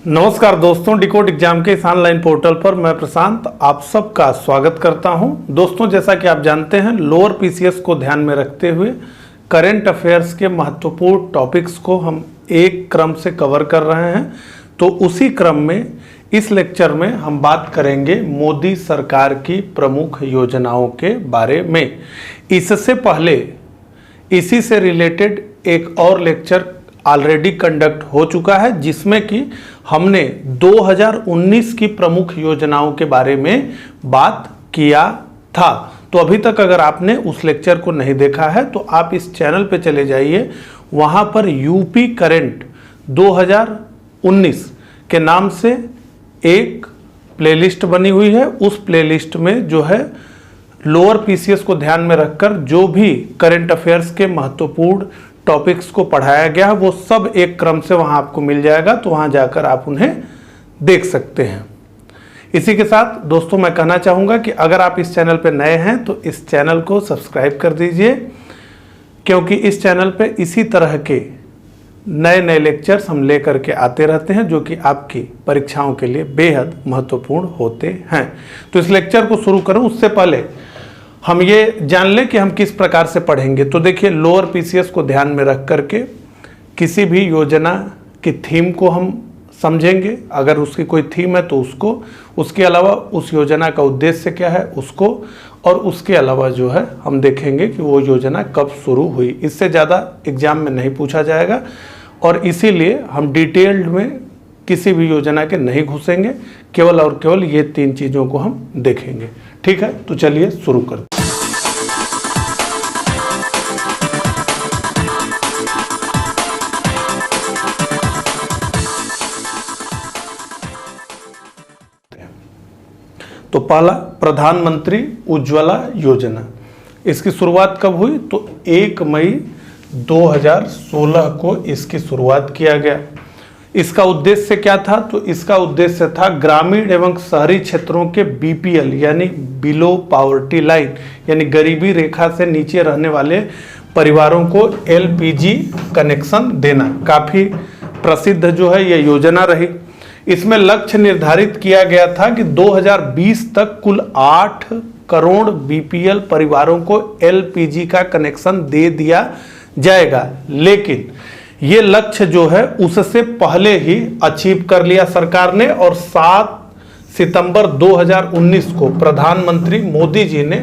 नमस्कार दोस्तों, decode exam के इस ऑनलाइन पोर्टल पर मैं प्रशांत आप सबका स्वागत करता हूं। दोस्तों, जैसा कि आप जानते हैं, लोअर पीसीएस को ध्यान में रखते हुए करंट अफेयर्स के महत्वपूर्ण टॉपिक्स को हम एक क्रम से कवर कर रहे हैं। तो उसी क्रम में इस लेक्चर में हम बात करेंगे मोदी सरकार की प्रमुख योजनाओं के बारे में। इससे पहले इसी से रिलेटेड एक और लेक्चर ऑलरेडी कंडक्ट हो चुका है, जिसमें कि हमने 2019 की प्रमुख योजनाओं के बारे में बात किया था। तो अभी तक अगर आपने उस लेक्चर को नहीं देखा है तो आप इस चैनल पे चले जाइए, वहां पर यूपी करंट 2019 के नाम से एक प्लेलिस्ट बनी हुई है। उस प्लेलिस्ट में जो है लोअर पीसीएस को ध्यान में रखकर जो भी करंट अफेयर्स के महत्वपूर्ण टॉपिक्स को पढ़ाया गया है वो सब एक क्रम से वहां आपको मिल जाएगा, तो वहां जाकर आप उन्हें देख सकते हैं। इसी के साथ दोस्तों मैं कहना चाहूँगा कि अगर आप इस चैनल पर नए हैं तो इस चैनल को सब्सक्राइब कर दीजिए, क्योंकि इस चैनल पे इसी तरह के नए नए लेक्चर्स हम लेकर के आते रहते हैं जो कि आपकी परीक्षाओं के लिए बेहद महत्वपूर्ण होते हैं। तो इस लेक्चर को शुरू करूं उससे पहले हम ये जान लें कि हम किस प्रकार से पढ़ेंगे। तो देखिए, लोअर पीसीएस को ध्यान में रख करके किसी भी योजना की थीम को हम समझेंगे। अगर उसकी कोई थीम है तो उसको, उसके अलावा उस योजना का उद्देश्य क्या है उसको, और उसके अलावा जो है हम देखेंगे कि वो योजना कब शुरू हुई। इससे ज़्यादा एग्जाम में नहीं पूछा जाएगा और इसीलिए हम डिटेल्ड में किसी भी योजना के नहीं घुसेंगे, केवल और केवल ये तीन चीज़ों को हम देखेंगे। ठीक है, तो चलिए शुरू करते हैं। तो पहला, प्रधानमंत्री उज्ज्वला योजना। इसकी शुरुआत कब हुई? तो 1 मई 2016 को इसकी शुरुआत किया गया। इसका उद्देश्य क्या था? तो इसका उद्देश्य था ग्रामीण एवं शहरी क्षेत्रों के बीपीएल यानी बिलो पॉवर्टी लाइन यानी गरीबी रेखा से नीचे रहने वाले परिवारों को एलपीजी कनेक्शन देना। काफ़ी प्रसिद्ध जो है ये योजना रही। इसमें लक्ष्य निर्धारित किया गया था कि 2020 तक कुल 8 करोड़ बीपीएल परिवारों को एलपीजी का कनेक्शन दे दिया जाएगा, लेकिन ये लक्ष्य जो है उससे पहले ही अचीव कर लिया सरकार ने, और 7 सितंबर 2019 को प्रधानमंत्री मोदी जी ने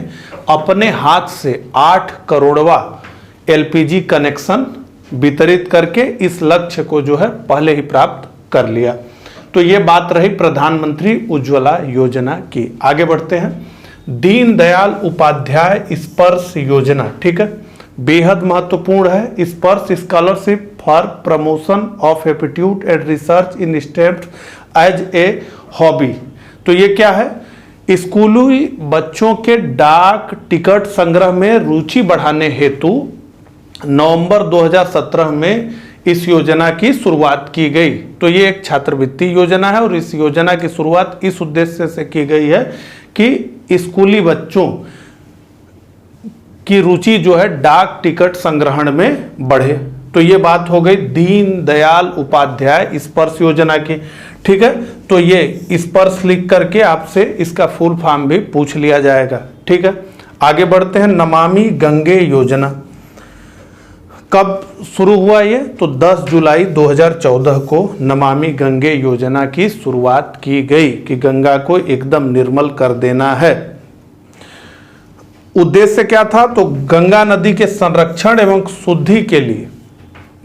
अपने हाथ से 8 करोड़वा एलपीजी कनेक्शन वितरित करके इस लक्ष्य को जो है पहले ही प्राप्त कर लिया। तो ये बात रही प्रधानमंत्री उज्ज्वला योजना की। आगे बढ़ते हैं। दीनदयाल उपाध्याय स्पर्श योजना, ठीक है, बेहद महत्वपूर्ण है। Sparsh scholarship for promotion of aptitude and research in STEMs as a hobby. तो ये क्या है? स्कूली बच्चों के डाक टिकट संग्रह में रुचि बढ़ाने हेतु नवंबर 2017 में इस योजना की शुरुआत की गई। तो ये एक छात्रवृत्ति योजना है और इस योजना की शुरुआत इस उद्देश्य से की गई है कि स्कूली बच्चों की रुचि जो है डाक टिकट संग्रहण में बढ़े। तो ये बात हो गई दीनदयाल उपाध्याय स्पर्श योजना की। ठीक है, तो ये स्पर्श लिख करके आपसे इसका फुल फॉर्म भी पूछ लिया जाएगा। ठीक है, आगे बढ़ते हैं। नमामि गंगे योजना कब शुरू हुआ ये? तो 10 जुलाई 2014 को नमामि गंगे योजना की शुरुआत की गई कि गंगा को एकदम निर्मल कर देना है। उद्देश्य क्या था? तो गंगा नदी के संरक्षण एवं शुद्धि के लिए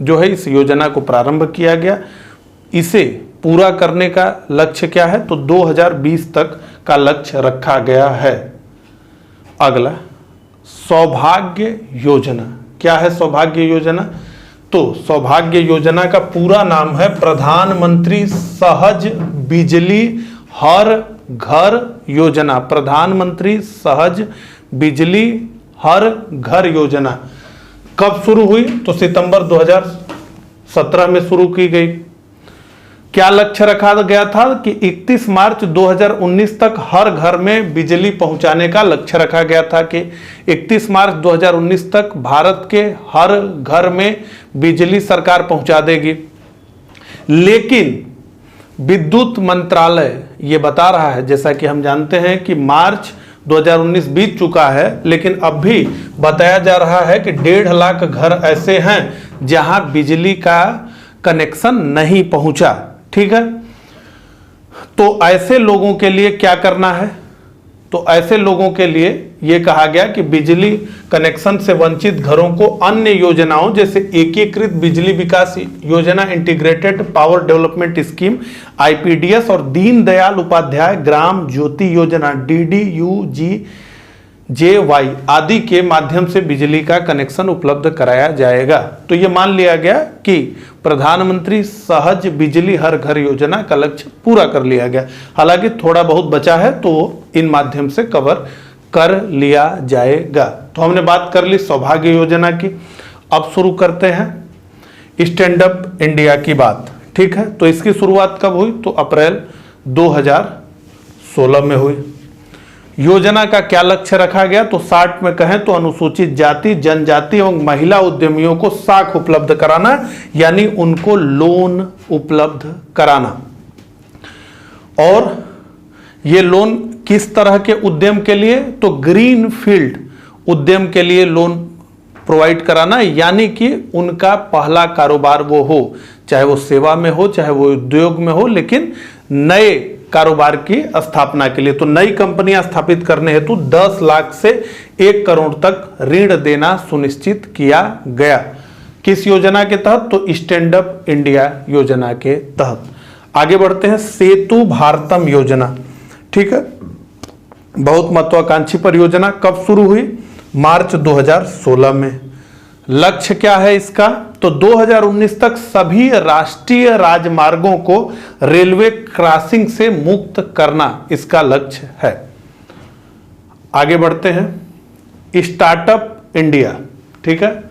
जो है इस योजना को प्रारंभ किया गया। इसे पूरा करने का लक्ष्य क्या है? तो 2020 तक का लक्ष्य रखा गया है। अगला, सौभाग्य योजना। क्या है सौभाग्य योजना? तो सौभाग्य योजना का पूरा नाम है प्रधानमंत्री सहज बिजली हर घर योजना। प्रधानमंत्री सहज बिजली हर घर योजना कब शुरू हुई? तो सितंबर 2017 में शुरू की गई। क्या लक्ष्य रखा गया था? कि 31 मार्च 2019 तक हर घर में बिजली पहुंचाने का लक्ष्य रखा गया था कि 31 मार्च 2019 तक भारत के हर घर में बिजली सरकार पहुंचा देगी। लेकिन विद्युत मंत्रालय ये बता रहा है, जैसा कि हम जानते हैं कि मार्च 2019 बीत चुका है, लेकिन अब भी बताया जा रहा है कि 1.5 लाख घर ऐसे हैं जहां बिजली का कनेक्शन नहीं पहुंचा। ठीक है, तो ऐसे लोगों के लिए क्या करना है? तो ऐसे लोगों के लिए यह कहा गया कि बिजली कनेक्शन से वंचित घरों को अन्य योजनाओं जैसे एकीकृत बिजली विकास योजना, integrated power development scheme IPDS और दीनदयाल उपाध्याय ग्राम ज्योति योजना DDUGJY आदि के माध्यम से बिजली का कनेक्शन उपलब्ध कराया जाएगा। तो ये मान लिया गया कि प्रधानमंत्री सहज बिजली हर घर योजना का लक्ष्य पूरा कर लिया गया। हालांकि थोड़ा बहुत बचा है तो इन माध्यम से कवर कर लिया जाएगा। तो हमने बात कर ली सौभाग्य योजना की। अब शुरू करते हैं स्टैंड अप इंडिया की बात। ठीक है, तो इसकी शुरुआत कब हुई? तो अप्रैल 2016 में हुई। योजना का क्या लक्ष्य रखा गया? तो 60 में कहें तो अनुसूचित जाति, जनजाति एवं महिला उद्यमियों को साख उपलब्ध कराना, यानी उनको लोन उपलब्ध कराना। और ये लोन किस तरह के उद्यम के लिए? तो ग्रीन फील्ड उद्यम के लिए लोन प्रोवाइड कराना, यानी कि उनका पहला कारोबार वो हो, चाहे वो सेवा में हो, चाहे वो उद्योग में हो, लेकिन नए कारोबार की स्थापना के लिए। तो नई कंपनियां स्थापित करने हेतु 10 लाख से 1 करोड़ तक ऋण देना सुनिश्चित किया गया। किस योजना के तहत? तो स्टैंड अप इंडिया योजना के तहत। आगे बढ़ते हैं सेतु भारतम योजना। ठीक है, बहुत महत्वाकांक्षी परियोजना। कब शुरू हुई? मार्च 2016 में। लक्ष्य क्या है इसका? तो 2019 तक सभी राष्ट्रीय राजमार्गों को रेलवे क्रॉसिंग से मुक्त करना इसका लक्ष्य है। आगे बढ़ते हैं स्टार्टअप इंडिया। ठीक है,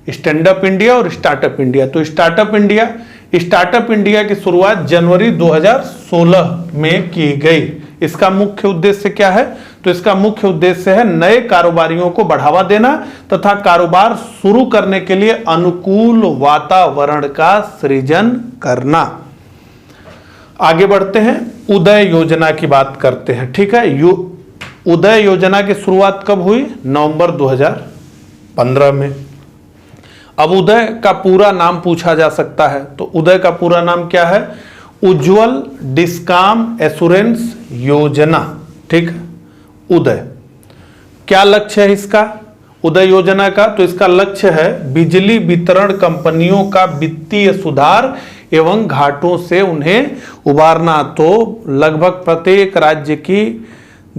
स्टैंड अप इंडिया और स्टार्टअप इंडिया। तो स्टार्टअप इंडिया की शुरुआत जनवरी 2016 में की गई। इसका मुख्य उद्देश्य क्या है? तो इसका मुख्य उद्देश्य है नए कारोबारियों को बढ़ावा देना तथा कारोबार शुरू करने के लिए अनुकूल वातावरण का सृजन करना। आगे बढ़ते हैं उदय योजना की बात करते हैं। ठीक है, उदय योजना की शुरुआत कब हुई? नवंबर 2015 में। अब उदय का पूरा नाम पूछा जा सकता है, तो उदय का पूरा नाम क्या है? उज्ज्वल डिस्काम एश्योरेंस योजना। ठीक, उदय। क्या लक्ष्य है इसका? उदय योजना का तो इसका लक्ष्य है बिजली वितरण कंपनियों का वित्तीय सुधार एवं घाटों से उन्हें उबारना। तो लगभग प्रत्येक राज्य की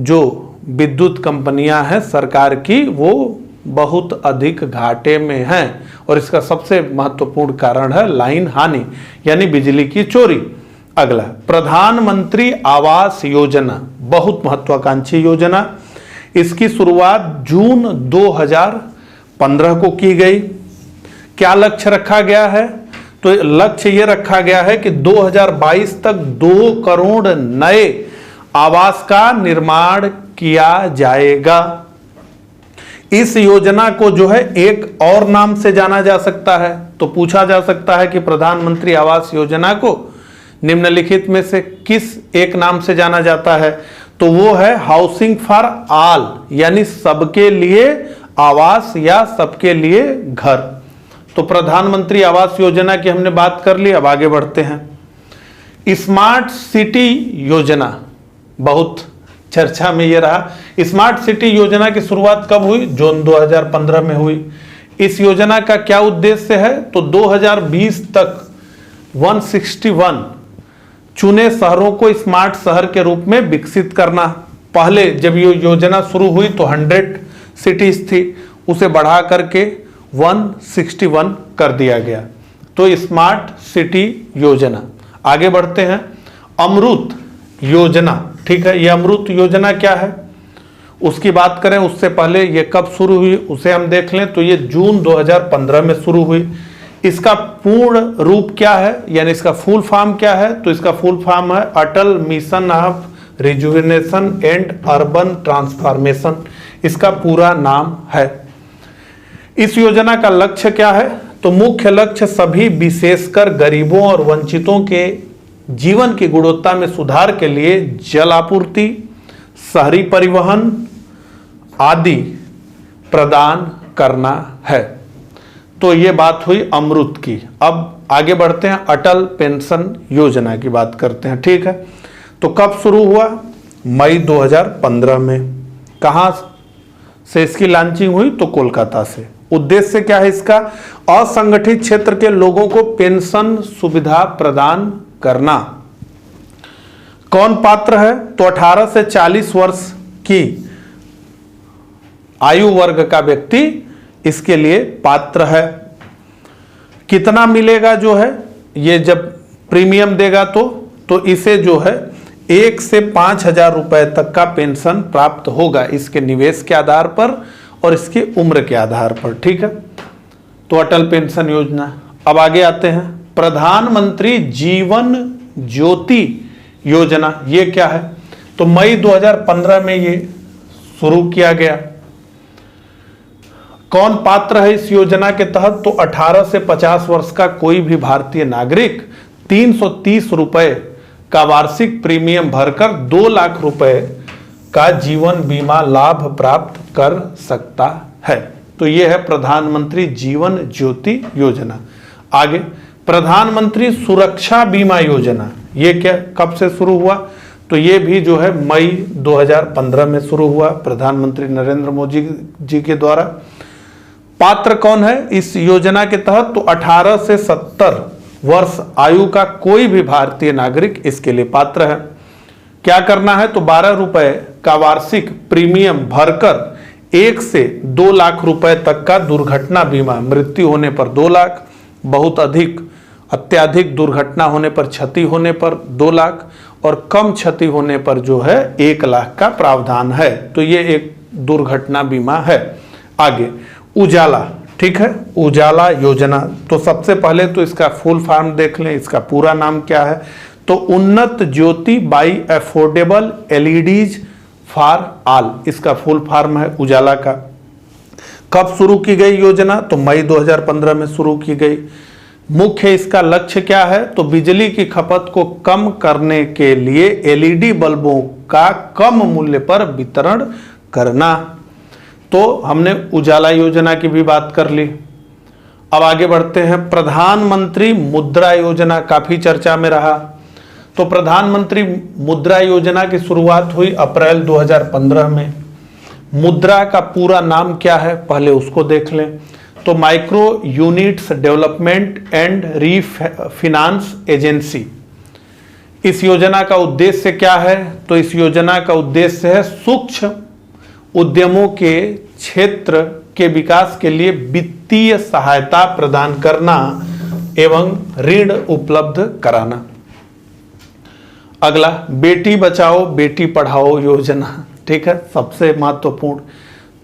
जो विद्युत कंपनियां हैं सरकार की, वो बहुत अधिक घाटे में हैं और इसका सबसे महत्वपूर्ण कारण है लाइन हानि, यानी बिजली की चोरी। अगला प्रधानमंत्री आवास योजना, बहुत महत्वाकांक्षी योजना। इसकी शुरुआत जून 2015 को की गई। क्या लक्ष्य रखा गया है? तो लक्ष्य यह रखा गया है कि 2022 तक 2 करोड़ नए आवास का निर्माण किया जाएगा। इस योजना को जो है एक और नाम से जाना जा सकता है। तो पूछा जा सकता है कि प्रधानमंत्री आवास योजना को निम्नलिखित में से किस एक नाम से जाना जाता है? तो वो है हाउसिंग फॉर ऑल, यानी सबके लिए आवास या सबके लिए घर। तो प्रधानमंत्री आवास योजना की हमने बात कर ली। अब आगे बढ़ते हैं स्मार्ट सिटी योजना, बहुत चर्चा में ये रहा। स्मार्ट सिटी योजना की शुरुआत कब हुई? जून 2015 में हुई। इस योजना का क्या उद्देश्य है? तो 2020 तक 161 चुने शहरों को स्मार्ट शहर के रूप में विकसित करना। पहले जब ये योजना शुरू हुई तो 100 सिटीज थी, उसे बढ़ा करके 161 कर दिया गया। तो स्मार्ट सिटी योजना। आगे बढ़ते हैं अमृत योजना। ठीक है, ये अमृत योजना क्या है उसकी बात करें उससे पहले ये कब शुरू हुई उसे हम देख लें। तो ये जून 2015 में शुरू हुई। इसका पूर्ण रूप क्या है, यानी इसका फुल फॉर्म क्या है? तो इसका फुल फॉर्म है Atal mission of rejuvenation and urban transformation, इसका पूरा नाम है। इस योजना का लक्ष्य क्या है? तो मुख्य लक्ष्य सभी विशेषकर गरीबों और वंचितों के जीवन की गुणवत्ता में सुधार के लिए जल आपूर्ति, शहरी परिवहन आदि प्रदान करना है। तो ये बात हुई अमृत की। अब आगे बढ़ते हैं, अटल पेंशन योजना की बात करते हैं। ठीक है, तो कब शुरू हुआ? मई 2015 में। कहां से इसकी लॉन्चिंग हुई? तो कोलकाता से। उद्देश्य क्या है इसका? असंगठित क्षेत्र के लोगों को पेंशन सुविधा प्रदान करना। कौन पात्र है? तो 18 से 40 वर्ष की आयु वर्ग का व्यक्ति इसके लिए पात्र है। कितना मिलेगा जो है ये जब प्रीमियम देगा तो इसे जो है 1 से 5,000 रुपए तक का पेंशन प्राप्त होगा, इसके निवेश के आधार पर और इसकी उम्र के आधार पर। ठीक है, तो अटल पेंशन योजना। अब आगे आते हैं, प्रधानमंत्री जीवन ज्योति योजना। ये क्या है? तो मई 2015 में ये शुरू किया गया। कौन पात्र है इस योजना के तहत? तो 18 से 50 वर्ष का कोई भी भारतीय नागरिक 330 रुपए का वार्षिक प्रीमियम भरकर 2 लाख रुपए का जीवन बीमा लाभ प्राप्त कर सकता है। तो यह है प्रधानमंत्री जीवन ज्योति योजना। आगे, प्रधानमंत्री सुरक्षा बीमा योजना। ये क्या, कब से शुरू हुआ? तो ये भी जो है मई 2015 में शुरू हुआ, प्रधानमंत्री नरेंद्र मोदी जी के द्वारा। पात्र कौन है इस योजना के तहत? तो 18 से 70 वर्ष आयु का कोई भी भारतीय नागरिक इसके लिए पात्र है। क्या करना है? तो 12 रुपए का वार्षिक प्रीमियम भरकर 1 से 2 लाख रुपए तक का दुर्घटना बीमा, मृत्यु होने पर 2 लाख, बहुत अधिक अत्याधिक दुर्घटना होने पर, क्षति होने पर 2 लाख और कम क्षति होने पर जो है 1 लाख का प्रावधान है। तो ये एक दुर्घटना बीमा है। आगे, उजाला। ठीक है, उजाला योजना। तो सबसे पहले तो इसका फुल फॉर्म देख लें, इसका पूरा नाम क्या है? तो Unnat Jyoti by affordable LEDs for all, इसका फुल फॉर्म है उजाला का। कब शुरू की गई योजना? तो मई 2015 में शुरू की गई। मुख्य इसका लक्ष्य क्या है? तो बिजली की खपत को कम करने के लिए एलईडी बल्बों का कम मूल्य पर वितरण करना। तो हमने उजाला योजना की भी बात कर ली। अब आगे बढ़ते हैं, प्रधानमंत्री मुद्रा योजना काफी चर्चा में रहा। तो प्रधानमंत्री मुद्रा योजना की शुरुआत हुई अप्रैल 2015 में। मुद्रा का पूरा नाम क्या है पहले उसको देख लें। तो micro units development and refinance agency. इस योजना का उद्देश्य क्या है? तो इस योजना का उद्देश्य है सूक्ष्म उद्यमों के क्षेत्र के विकास के लिए वित्तीय सहायता प्रदान करना एवं ऋण उपलब्ध कराना। अगला, बेटी बचाओ बेटी पढ़ाओ योजना। ठीक है, सबसे महत्वपूर्ण।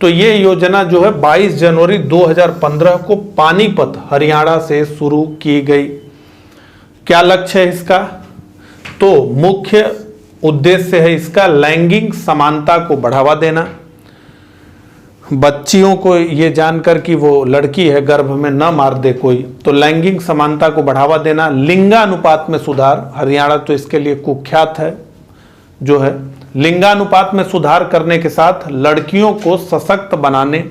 तो ये योजना जो है 22 जनवरी 2015 को पानीपत हरियाणा से शुरू की गई। क्या लक्ष्य है इसका? तो मुख्य उद्देश्य है इसका लैंगिक समानता को बढ़ावा देना। बच्चियों को ये जानकर कि वो लड़की है गर्भ में न मार दे कोई, तो लैंगिक समानता को बढ़ावा देना। लिंगानुपात में सुधार, हरियाणा तो इसके लिए कुख्यात है जो है। लिंगानुपात में सुधार करने के साथ लड़कियों को सशक्त बनाने,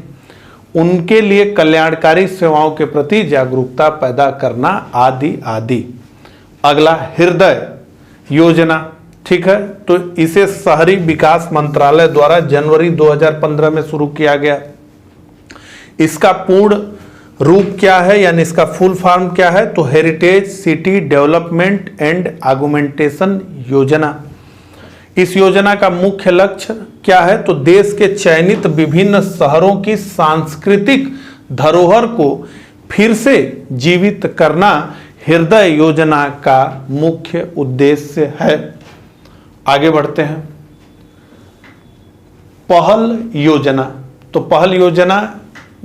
उनके लिए कल्याणकारी सेवाओं के प्रति जागरूकता पैदा करना आदि आदि। अगला, हृदय योजना। ठीक है, तो इसे शहरी विकास मंत्रालय द्वारा जनवरी 2015 में शुरू किया गया। इसका पूर्ण रूप क्या है, यानी इसका फुल फॉर्म क्या है? तो heritage city development and augmentation योजना। इस योजना का मुख्य लक्ष्य क्या है? तो देश के चयनित विभिन्न शहरों की सांस्कृतिक धरोहर को फिर से जीवित करना हृदय योजना का मुख्य उद्देश्य है। आगे बढ़ते हैं, पहल योजना। तो पहल योजना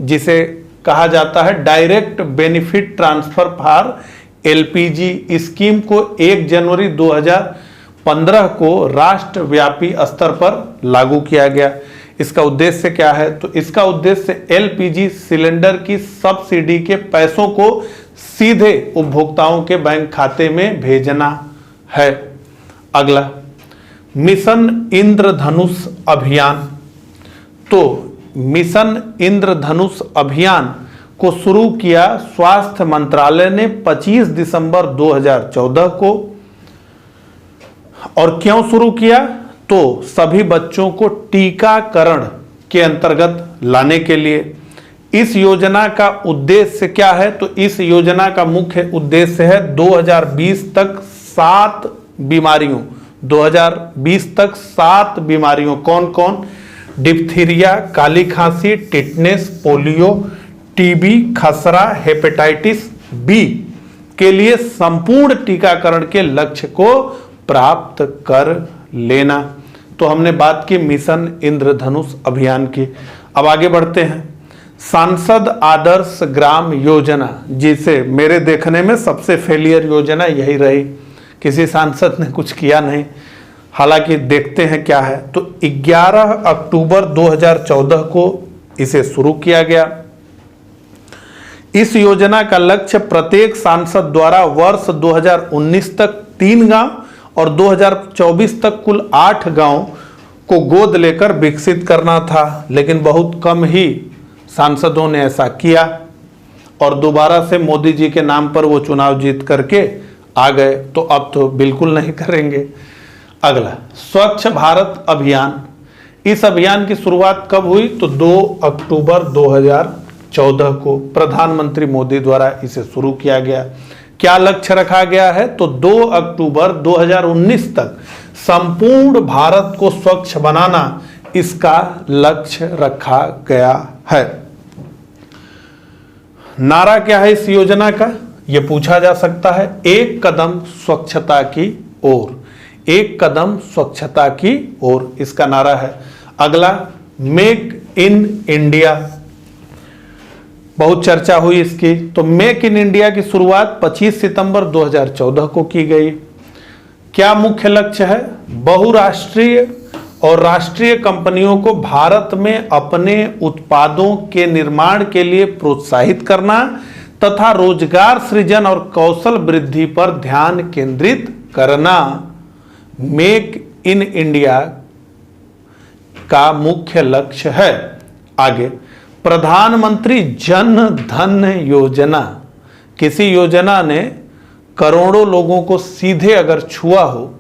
जिसे कहा जाता है direct benefit transfer for LPG scheme को 1 जनवरी 2015 को राष्ट्रव्यापी स्तर पर लागू किया गया। इसका उद्देश्य क्या है? तो इसका उद्देश्य एलपीजी सिलेंडर की सब्सिडी के पैसों को सीधे उपभोक्ताओं के बैंक खाते में भेजना है। अगला, मिशन इंद्रधनुष अभियान। तो मिशन इंद्रधनुष अभियान को शुरू किया स्वास्थ्य मंत्रालय ने 25 दिसंबर 2014 को। और क्यों शुरू किया? तो सभी बच्चों को टीकाकरण के अंतर्गत लाने के लिए। इस योजना का उद्देश्य क्या है? तो इस योजना का मुख्य उद्देश्य है 2020 तक 7 बीमारियों, 2020 तक 7 बीमारियों, कौन कौन? डिप्थीरिया, काली खांसी, टिटनेस, पोलियो, टीबी, खसरा, हेपेटाइटिस बी के लिए संपूर्ण टीकाकरण के लक्ष्य को प्राप्त कर लेना। तो हमने बात की मिशन इंद्रधनुष अभियान की। अब आगे बढ़ते हैं। सांसद आदर्श ग्राम योजना, जिसे मेरे देखने में सबसे फेलियर योजना यही रही, किसी सांसद ने कुछ किया नहीं। हालांकि देखते हैं क्या है। तो 11 अक्टूबर 2014 को इसे शुरू किया गया। इस योजना का लक्ष्य प्रत्येक सांसद द्वारा वर्ष 2019 तक 3 गांव और 2024 तक कुल 8 गांव को गोद लेकर विकसित करना था, लेकिन बहुत कम ही सांसदों ने ऐसा किया और दोबारा से मोदी जी के नाम पर वो चुनाव जीत करके आ गए। तो अब तो बिल्कुल नहीं करेंगे। अगला, स्वच्छ भारत अभियान। इस अभियान की शुरुआत कब हुई? तो 2 अक्टूबर 2014 को प्रधानमंत्री मोदी द्वारा इसे शुरू किया गया। क्या लक्ष्य रखा गया है? तो 2 अक्टूबर 2019 तक संपूर्ण भारत को स्वच्छ बनाना इसका लक्ष्य रखा गया है। नारा क्या है इस योजना का? यह पूछा जा सकता है। एक कदम स्वच्छता की ओर, एक कदम स्वच्छता की ओर, इसका नारा है। अगला, मेक इन इंडिया। बहुत चर्चा हुई इसकी। तो मेक इन इंडिया की शुरुआत 25 सितंबर 2014 को की गई। क्या मुख्य लक्ष्य है? बहुराष्ट्रीय और राष्ट्रीय कंपनियों को भारत में अपने उत्पादों के निर्माण के लिए प्रोत्साहित करना तथा रोजगार सृजन और कौशल वृद्धि पर ध्यान केंद्रित करना मेक इन इंडिया का मुख्य लक्ष्य है। आगे, प्रधानमंत्री जन धन योजना। किसी योजना ने करोड़ों लोगों को सीधे अगर छुआ हो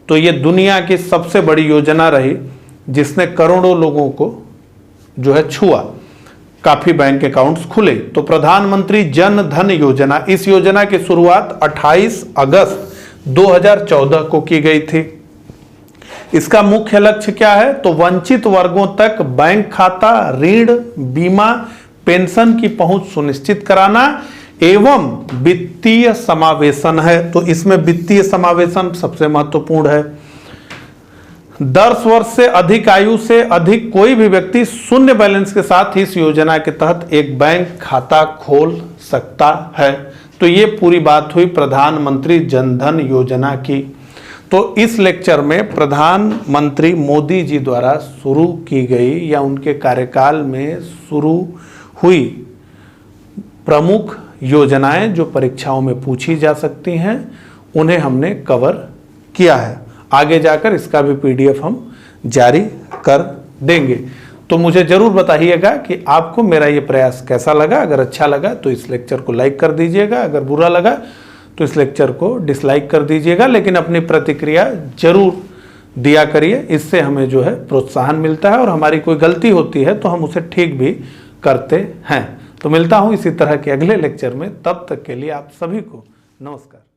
तो ये दुनिया की सबसे बड़ी योजना रही जिसने करोड़ों लोगों को जो है छुआ। काफी बैंक अकाउंट्स खुले। तो प्रधानमंत्री जन धन योजना, इस योजना की शुरुआत 28 अगस्त 2014 को की गई थी। इसका मुख्य लक्ष्य क्या है? तो वंचित वर्गों तक बैंक खाता, ऋण, बीमा, पेंशन की पहुंच सुनिश्चित कराना एवं वित्तीय समावेशन है। तो इसमें वित्तीय समावेशन सबसे महत्वपूर्ण है। 10 वर्ष से अधिक आयु से अधिक कोई भी व्यक्ति शून्य बैलेंस के साथ इस योजना के तहत एक बैंक खाता खोल सकता है। तो ये पूरी बात हुई प्रधानमंत्री जन धन योजना की। तो इस लेक्चर में प्रधानमंत्री मोदी जी द्वारा शुरू की गई या उनके कार्यकाल में शुरू हुई प्रमुख योजनाएं जो परीक्षाओं में पूछी जा सकती हैं उन्हें हमने कवर किया है। आगे जाकर इसका भी पीडीएफ हम जारी कर देंगे। तो मुझे जरूर बताइएगा कि आपको मेरा ये प्रयास कैसा लगा। अगर अच्छा लगा तो इस लेक्चर को लाइक कर दीजिएगा, अगर बुरा लगा तो इस लेक्चर को डिसलाइक कर दीजिएगा, लेकिन अपनी प्रतिक्रिया जरूर दिया करिए। इससे हमें जो है प्रोत्साहन मिलता है और हमारी कोई गलती होती है तो हम उसे ठीक भी करते हैं। तो मिलता हूं इसी तरह के अगले लेक्चर में। तब तक के लिए आप सभी को नमस्कार।